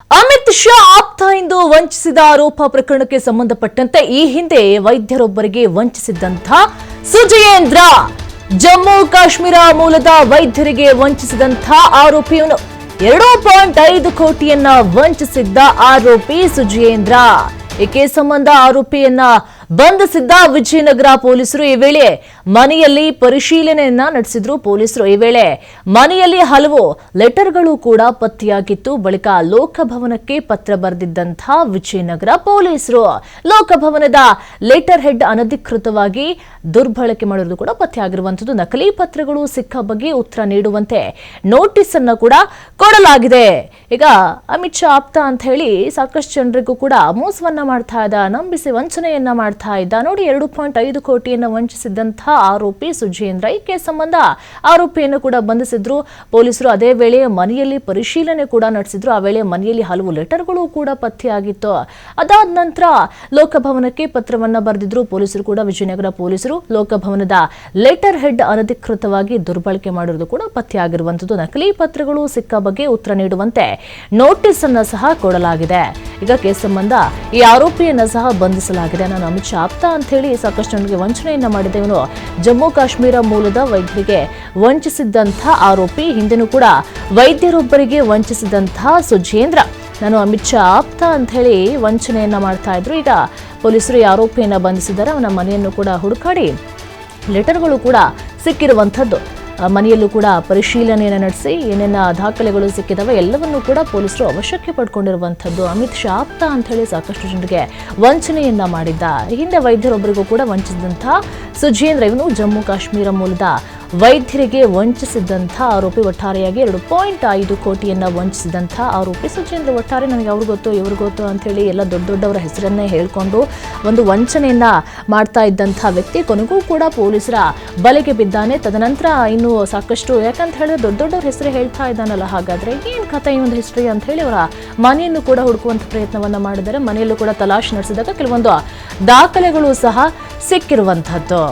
ಅಮಿತ್ ಶಾ ಆಪ್ತ ಎಂದು ವಂಚಿಸಿದ ಆರೋಪ ಪ್ರಕರಣಕ್ಕೆ ಸಂಬಂಧಪಟ್ಟಂತೆ ಈ ಹಿಂದೆ ವೈದ್ಯರೊಬ್ಬರಿಗೆ ವಂಚಿಸಿದ್ದಂಥ ಸುಜಯೇಂದ್ರ ಜಮ್ಮು ಕಾಶ್ಮೀರ ಮೂಲದ ವೈದ್ಯರಿಗೆ ವಂಚಿಸಿದಂಥ ಆರೋಪಿಯನ್ನು 2.5 ಕೋಟಿಯನ್ನ ವಂಚಿಸಿದ್ದ ಆರೋಪಿ ಸುಜಯೇಂದ್ರ. ಈ ಕೇಸ್ ಸಂಬಂಧ ಆರೋಪಿಯನ್ನ ಬಂಧಿಸಿದ್ದ ವಿಜಯನಗರ ಪೊಲೀಸರು ಈ ವೇಳೆ ಮನೆಯಲ್ಲಿ ಪರಿಶೀಲನೆಯನ್ನ ನಡೆಸಿದ್ರು. ಪೊಲೀಸರು ಈ ವೇಳೆ ಮನೆಯಲ್ಲಿ ಹಲವು ಲೆಟರ್ಗಳು ಕೂಡ ಪತ್ತೆಯಾಗಿತ್ತು. ಬಳಿಕ ಲೋಕಭವನಕ್ಕೆ ಪತ್ರ ಬರೆದಿದ್ದಂತಹ ವಿಜಯನಗರ ಪೊಲೀಸರು ಲೋಕಭವನದ ಲೆಟರ್ ಹೆಡ್ ಅನಧಿಕೃತವಾಗಿ ದುರ್ಬಳಕೆ ಮಾಡಿರುವುದು ಕೂಡ ಪತ್ತೆಯಾಗಿರುವಂತದ್ದು. ನಕಲಿ ಪತ್ರಗಳು ಸಿಕ್ಕ ಬಗ್ಗೆ ಉತ್ತರ ನೀಡುವಂತೆ ನೋಟಿಸ್ ಅನ್ನು ಕೂಡ ಕೊಡಲಾಗಿದೆ. ಈಗ ಅಮಿತ್ ಶಾ ಆಪ್ತ ಅಂತ ಹೇಳಿ ಸಾಕಷ್ಟು ಜನರಿಗೂ ಕೂಡ ಮೋಸವನ್ನ ಮಾಡ್ತಾ ಇದ್ದ, ನಂಬಿಸಿ ವಂಚನೆಯನ್ನ ಮಾಡ್ತಾ ಇದ್ದ. ನೋಡಿ, 2.5 ಕೋಟಿಯನ್ನ ವಂಚಿಸಿದ್ದಂತಹ ಆರೋಪಿ ಸುಜೇಂದ್ರ. ಈ ಕೇಸ್ ಸಂಬಂಧ ಆರೋಪಿಯನ್ನು ಕೂಡ ಬಂಧಿಸಿದ್ರು ಪೊಲೀಸರು. ಅದೇ ವೇಳೆ ಮನೆಯಲ್ಲಿ ಪರಿಶೀಲನೆ ಕೂಡ ನಡೆಸಿದ್ರು. ಆ ವೇಳೆ ಮನೆಯಲ್ಲಿ ಹಲವು ಲೆಟರ್ಗಳು ಕೂಡ ಪತ್ತೆಯಾಗಿತ್ತು. ಅದಾದ ನಂತರ ಲೋಕಭವನಕ್ಕೆ ಪತ್ರವನ್ನ ಬರೆದಿದ್ರು ಪೊಲೀಸರು ಕೂಡ. ವಿಜಯನಗರ ಪೊಲೀಸರು ಲೋಕಭವನದ ಲೆಟರ್ ಹೆಡ್ ಅನಧಿಕೃತವಾಗಿ ದುರ್ಬಳಕೆ ಮಾಡಿರುವುದು ಕೂಡ ಪತ್ತೆಯಾಗಿರುವಂತದ್ದು. ನಕಲಿ ಪತ್ರಗಳು ಸಿಕ್ಕ ಬಗ್ಗೆ ಉತ್ತರ ನೀಡುವಂತೆ ನೋಟಿಸ್ ಅನ್ನ ಸಹ ಕೊಡಲಾಗಿದೆ. ಈಗ ಕೇಸ್ ಸಂಬಂಧ ಈ ಆರೋಪಿಯನ್ನ ಸಹ ಬಂಧಿಸಲಾಗಿದೆ. ನಾನು ಅಮಿತ್ ಶಾ ಆಪ್ತ ಅಂತ ಹೇಳಿ ಸಾಕಷ್ಟು ಜನರಿಗೆ ವಂಚನೆಯನ್ನ ಮಾಡಿದ್ದೆ. ಇವನು ಜಮ್ಮು ಕಾಶ್ಮೀರ ಮೂಲದ ವೈದ್ಯರಿಗೆ ವಂಚಿಸಿದ್ದಂಥ ಆರೋಪಿ. ಹಿಂದೆನೂ ಕೂಡ ವೈದ್ಯರೊಬ್ಬರಿಗೆ ವಂಚಿಸಿದಂತಹ ಸುಜೇಂದ್ರ. ನಾನು ಅಮಿತ್ ಶಾ ಆಪ್ತ ಅಂತ ಹೇಳಿ ವಂಚನೆಯನ್ನ ಮಾಡ್ತಾ ಇದ್ರು. ಈಗ ಪೊಲೀಸರು ಈ ಆರೋಪಿಯನ್ನ ಬಂಧಿಸಿದ್ದಾರೆ. ಅವನ ಮನೆಯನ್ನು ಕೂಡ ಹುಡುಕಾಡಿ ಲೆಟರ್ಗಳು ಕೂಡ ಸಿಕ್ಕಿರುವಂಥದ್ದು. ಮನೆಯಲ್ಲೂ ಕೂಡ ಪರಿಶೀಲನೆಯನ್ನು ನಡೆಸಿ ಏನೇನ ದಾಖಲೆಗಳು ಸಿಕ್ಕಿದಾವೆ ಎಲ್ಲವನ್ನೂ ಕೂಡ ಪೊಲೀಸರು ಅವಶ್ಯಕ್ಕೆ ಪಡ್ಕೊಂಡಿರುವಂಥದ್ದು. ಅಮಿತ್ ಶಾ ಆಪ್ತ ಅಂತ ಹೇಳಿ ಸಾಕಷ್ಟು ಜನರಿಗೆ ವಂಚನೆಯನ್ನ ಮಾಡಿದ್ದ. ಹಿಂದೆ ವೈದ್ಯರೊಬ್ಬರಿಗೂ ಕೂಡ ವಂಚಿಸಿದಂಥ ಸುಜೇಂದ್ರ ಇವನು ಜಮ್ಮು ಕಾಶ್ಮೀರ ಮೂಲದ ವೈದ್ಯರಿಗೆ ವಂಚಿಸಿದ್ದಂಥ ಆರೋಪಿ. ಒಟ್ಟಾರೆಯಾಗಿ 2.5 ಕೋಟಿಯನ್ನ ವಂಚಿಸಿದಂಥ ಆರೋಪಿ ಸುಜೇಂದ್ರ. ಒಟ್ಟಾರೆ ನನಗೆ ಅವ್ರು ಗೊತ್ತು ಇವ್ರು ಗೊತ್ತು ಅಂತ ಹೇಳಿ ಎಲ್ಲ ದೊಡ್ಡವರ ಹೆಸರನ್ನೇ ಹೇಳ್ಕೊಂಡು ಒಂದು ವಂಚನೆಯನ್ನ ಮಾಡ್ತಾ ಇದ್ದಂಥ ವ್ಯಕ್ತಿ ಕೊನೆಗೂ ಕೂಡ ಪೊಲೀಸರ ಬಲೆಗೆ ಬಿದ್ದಾನೆ. ತದನಂತರ ಇನ್ನು ಸಾಕಷ್ಟು, ಯಾಕಂತ ಹೇಳಿದ್ರೆ ದೊಡ್ಡವರ ಹೆಸರು ಹೇಳ್ತಾ ಇದ್ದಾನಲ್ಲ, ಹಾಗಾದ್ರೆ ಏನ್ ಕಥೆ ಈ ಒಂದು ಹಿಸ್ಟ್ರಿ ಅಂತ ಹೇಳಿ ಅವರ ಮನೆಯನ್ನು ಕೂಡ ಹುಡುಕುವಂತ ಪ್ರಯತ್ನವನ್ನ ಮಾಡಿದ್ದಾರೆ. ಮನೆಯಲ್ಲೂ ಕೂಡ ತಲಾಶ್ ನಡೆಸಿದಾಗ ಕೆಲವೊಂದು ದಾಖಲೆಗಳು ಸಹ ಸಿಕ್ಕಿರುವಂತಹದ್ದು.